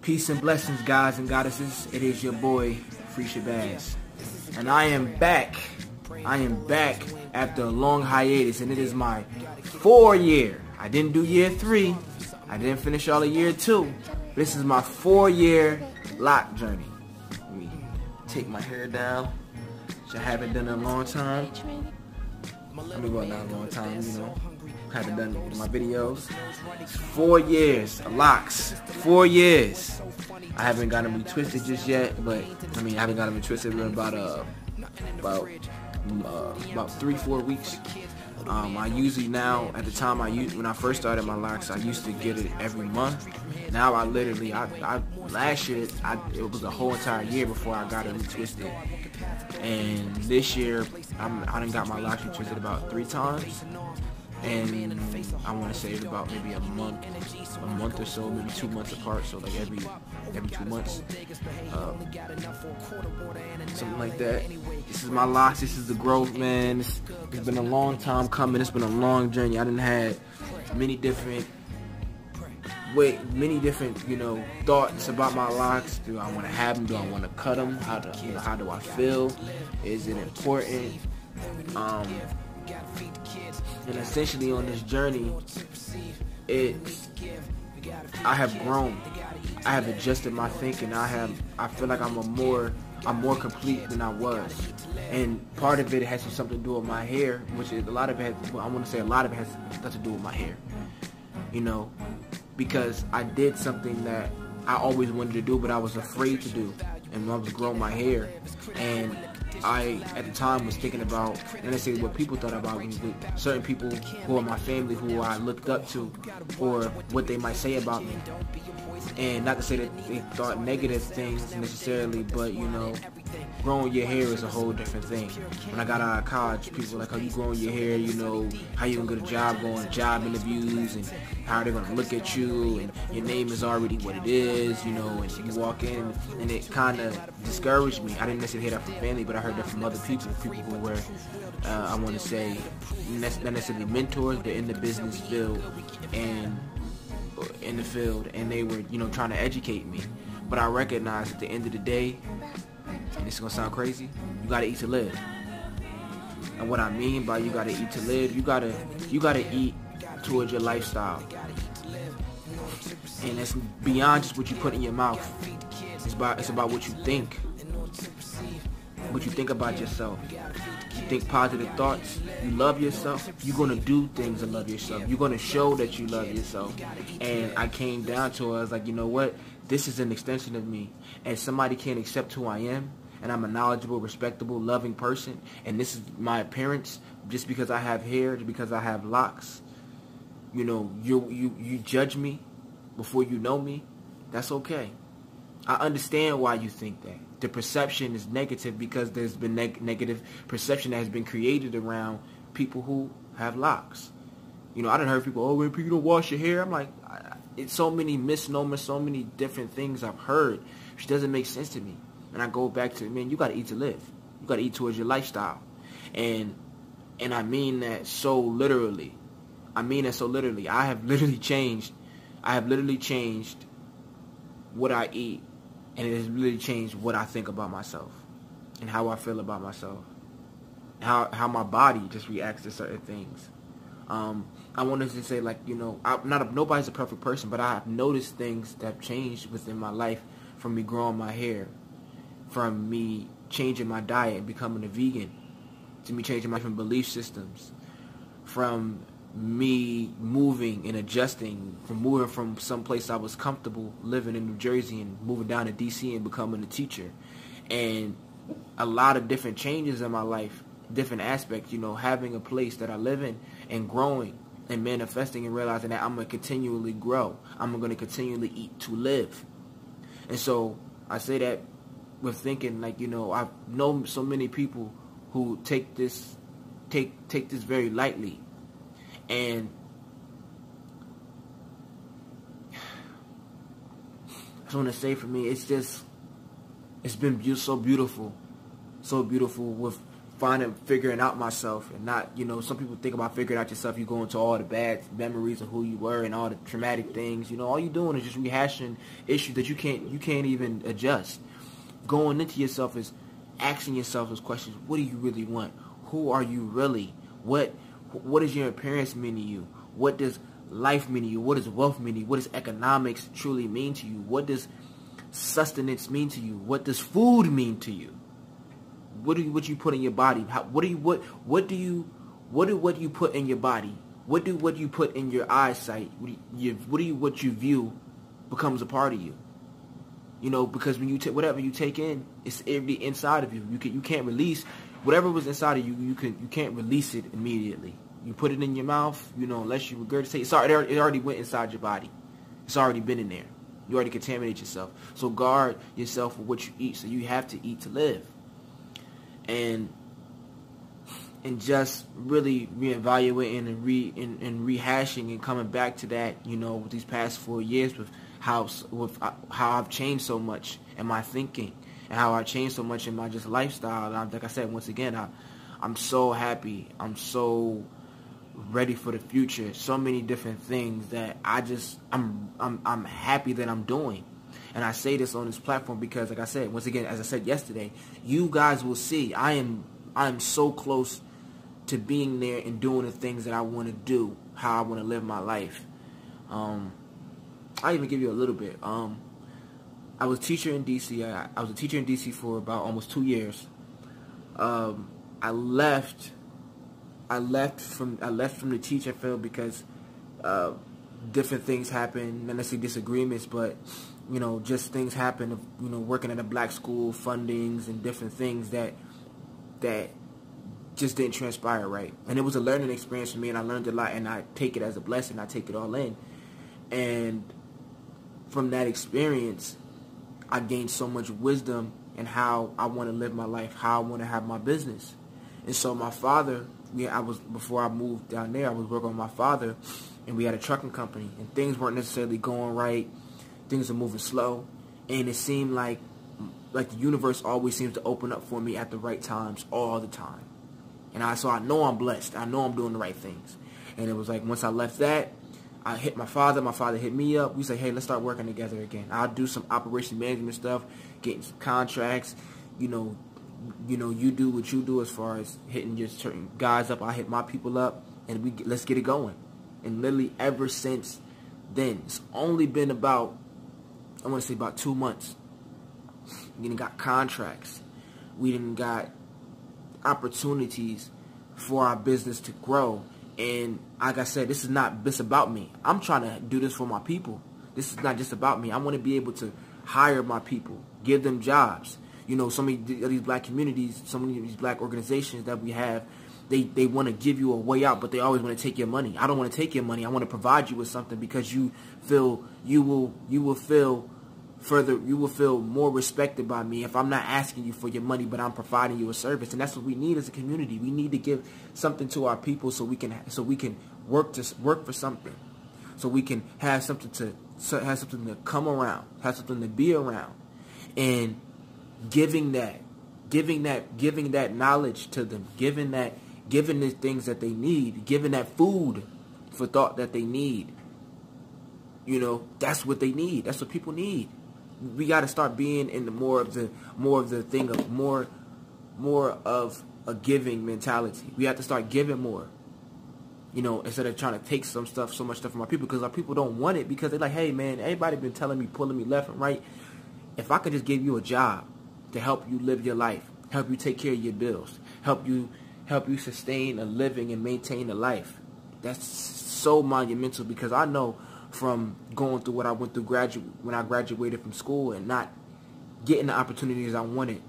Peace and blessings, guys and goddesses. It is your boy, Free Shabazz. And I am back. I am back after a long hiatus, and it is my 4th year. I didn't do year 3. I didn't finish all of year 2. This is my 4-year lock journey. Let me take my hair down, which I haven't done in a long time. I mean, well, not a long time, you know. Haven't done my videos. 4 years of locks. 4 years. I haven't got them retwisted just yet, but I mean, I haven't got them retwisted in about 3-4 weeks. I usually now, at the time when I first started my locks, I used to get it every month. Now I literally, last year, it was a whole entire year before I got it retwisted. And this year, I done got my locks retwisted about 3 times. And I want to say it's about maybe a month or so, maybe 2 months apart. So like every 2 months, something like that. This is my locks. This is the growth, man. It's been a long time coming. It's been a long journey. I done had many different, thoughts about my locks. Do I want to have them? Do I want to cut them? How do I feel? Is it important? And essentially on this journey, I have grown. I have adjusted my thinking. I feel like I'm more complete than I was. And part of it has something to do with my hair, which is a lot of it has to do with my hair. You know, because I did something that I always wanted to do, but I was afraid to do. And I was growing my hair, and I, at the time, was thinking about, and I say what people thought about me, with certain people who are my family, who I looked up to, or what they might say about me. And not to say that they thought negative things necessarily, but you know, growing your hair is a whole different thing. When I got out of college, people were like, "How you growing your hair? You know, how you gonna get a job, going to job interviews, and how they're gonna look at you, and your name is already what it is, you know." And you walk in, and it kind of discouraged me. I didn't necessarily hear that from family, but I heard that from other people who were, I want to say, not necessarily mentors, but in the business field and in the field, and they were, you know, trying to educate me. But I recognized at the end of the day, and it's gonna sound crazy, you gotta eat to live. And what I mean by you gotta eat to live, you gotta eat towards your lifestyle. And it's beyond just what you put in your mouth. It's about what you think. What you think about yourself. You think positive thoughts. You love yourself. You're gonna do things to love yourself. You're gonna show that you love yourself. And I came down to it. I was like, you know what? This is an extension of me. And somebody can't accept who I am. And I'm a knowledgeable, respectable, loving person. And this is my appearance. Just because I have hair, just because I have locks. You know, you judge me before you know me. That's okay. I understand why you think that. The perception is negative because there's been negative perception that has been created around people who have locks. You know, I done heard people, "Oh, when people don't wash your hair," I'm like, it's so many misnomers, so many different things I've heard, which doesn't make sense to me. And I go back to, man, you got to eat to live. You got to eat towards your lifestyle. And I mean that so literally. I have literally changed. I have literally changed what I eat. And it has really changed what I think about myself and how I feel about myself, how my body just reacts to certain things. I wanted to say, like, you know, nobody's a perfect person, but I have noticed things that have changed within my life, from me growing my hair, from me changing my diet and becoming a vegan, to me changing my different belief systems, from me moving and adjusting, from moving from some place I was comfortable living in New Jersey and moving down to DC and becoming a teacher. And a lot of different changes in my life, different aspects, you know, having a place that I live in and growing and manifesting and realizing that I'm going to continually grow. I'm going to continually eat to live. And so I say that with thinking, like, you know, I've known so many people who take this very lightly. And I just want to say, for me, it's been so beautiful with figuring out myself, and not, you know, some people think about figuring out yourself, you go into all the bad memories of who you were and all the traumatic things. You know, all you're doing is just rehashing issues that you can't even adjust. Going into yourself is asking yourself those questions. What do you really want? Who are you really? What does your appearance mean to you? What does life mean to you? What does wealth mean to you? What does economics truly mean to you? What does sustenance mean to you? What does food mean to you? What you put in your body? What do what you put in your body? What you put in your eyesight? What you view becomes a part of you. You know, because when you take whatever you take in, it's already inside of you. You can't release whatever was inside of you. You can't release it immediately. You put it in your mouth, you know, unless you regurgitate. It already went inside your body. It's already been in there. You already contaminate yourself. So guard yourself with what you eat. So you have to eat to live. And just really reevaluating and rehashing and coming back to that, you know, with these past 4 years with how I've changed so much in my thinking and how I changed so much in my just lifestyle. And like I said, once again, I'm so happy. I'm so ready for the future. So many different things that I'm happy that I'm doing. And I say this on this platform because, like I said, once again, as I said yesterday, you guys will see I am so close to being there and doing the things that I want to do, how I want to live my life. I'll even give you a little bit. I was a teacher in D.C. I was a teacher in D.C. for about almost 2 years. I left from the teaching field because different things happened, not necessarily disagreements, but you know, just things happen of, you know, working at a black school, fundings and different things that just didn't transpire right. And it was a learning experience for me, and I learned a lot, and I take it as a blessing. I take it all in. And from that experience, I gained so much wisdom in how I want to live my life, how I want to have my business. And so my father, before I moved down there, I was working with my father, and we had a trucking company, and things weren't necessarily going right. Things are moving slow, and it seemed like the universe always seems to open up for me at the right times all the time. And so I know I'm blessed. I know I'm doing the right things. And it was like once I left that, I hit my father. My father hit me up. We said, hey, let's start working together again. I'll do some operation management stuff, getting some contracts. You know, you do what you do as far as hitting your certain guys up. I hit my people up, and let's get it going. And literally ever since then, it's only been about, I want to say about 2 months. We didn't got contracts. We didn't got opportunities for our business to grow. And like I said, this is not just about me. I'm trying to do this for my people. This is not just about me. I want to be able to hire my people, give them jobs. You know, some of these black communities, some of these black organizations that we have, they want to give you a way out, but they always want to take your money. I don't want to take your money. I want to provide you with something because you feel you will feel more respected by me if I'm not asking you for your money, but I'm providing you a service. And that's what we need as a community. We need to give something to our people so we can work for something, so we can have something to come around, have something to be around, and giving that knowledge to them, giving the things that they need, giving that food for thought that they need. You know, that's what they need. That's what people need. We got to start being in the more of the thing of more of a giving mentality. We have to start giving more. You know, instead of trying to take so much stuff from our people, because our people don't want it, because they're like, hey man, everybody been telling me, pulling me left and right. If I could just give you a job to help you live your life, help you take care of your bills, help you sustain a living and maintain a life, that's so monumental. Because I know from going through what I went through when I graduated from school and not getting the opportunities I wanted,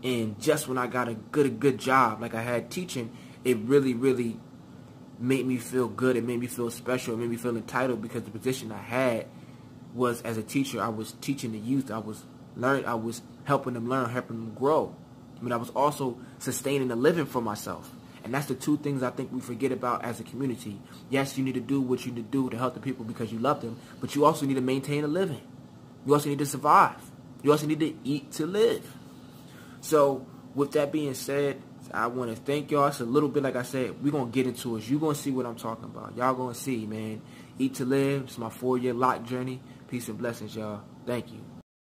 and just when I got a good job like I had teaching, it really made me feel good. It made me feel special. It made me feel entitled, because the position I had was, as a teacher, I was teaching the youth. I was helping them learn, helping them grow. But I was also sustaining a living for myself. And that's the two things I think we forget about as a community. Yes, you need to do what you need to do to help the people because you love them, but you also need to maintain a living. You also need to survive. You also need to eat to live. So with that being said, I want to thank y'all. It's a little bit, like I said, we're going to get into it. You're going to see what I'm talking about. Y'all going to see, man. Eat to Live. It's my 4-year lock journey. Peace and blessings, y'all. Thank you.